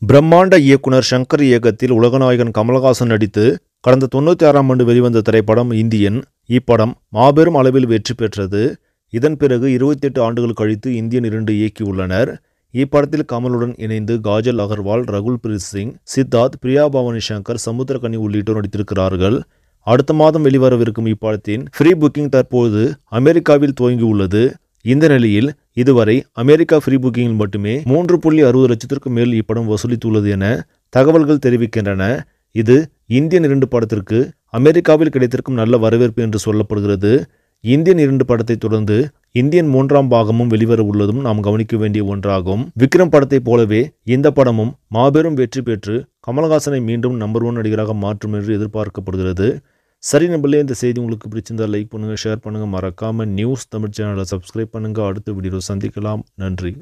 பிரம்மாண்ட இயக்குனர் ஷங்கர் இயக்கத்தில் உலகநாயகன் கமல்ஹாசன் நடித்து கடந்த 96ஆம் ஆண்டு வெளிவந்த திரைப்படம் இந்தியன். இப்படம் மாபெரும் அளவில் வெற்றி பெற்றது. இதன் பிறகு 28 ஆண்டுகள் கழித்து இந்தியன் 2 இயக்கியுள்ளனர். இப்படத்தில் கமலுடன் இணைந்து காஜல் அகர்வால், ரகுல் பிரீத் சிங், சித்தார்த், பிரியா பவானி சங்கர், சமுத்திரகனி உள்ளிட்டோர் நடித்திருக்கிறார்கள். அடுத்த மாதம் வெளிவரவிருக்கும் இப்படத்தின் ஃப்ரீ புக்கிங் தற்போது அமெரிக்காவில் துவங்கியுள்ளது. இந்த நிலையில் இதுவரை அமெரிக்கா ஃப்ரீ புக்கிங்கில் மட்டுமே 3.60 லட்சத்திற்கு மேல் இப்படம் வசூலித்துள்ளது என தகவல்கள் தெரிவிக்கின்றன. இது இந்தியன் 2 படத்திற்கு அமெரிக்காவில் கிடைத்திருக்கும் நல்ல வரவேற்பு என்று சொல்லப்படுகிறது. இந்தியன் 2 படத்தை தொடர்ந்து இந்தியன் 3ஆம் பாகமும் வெளிவர உள்ளதும் நாம் கவனிக்க வேண்டிய ஒன்றாகும். விக்ரம் படத்தை போலவே இந்த படமும் மாபெரும் வெற்றி பெற்று கமல்ஹாசனை மீண்டும் நம்பர் 1 நடிகராக மாற்றும் என்று எதிர்பார்க்கப்படுகிறது. சரி நம்பளே, இந்த செய்தி உங்களுக்கு பிடிச்சிருந்தா லைக் பண்ணுங்கள், ஷேர் பண்ணுங்கள், மறக்காமல் நியூஸ் தமிழ் சேனலை சப்ஸ்கிரைப் பண்ணுங்கள். அடுத்த வீடியோவில் சந்திக்கலாம். நன்றி.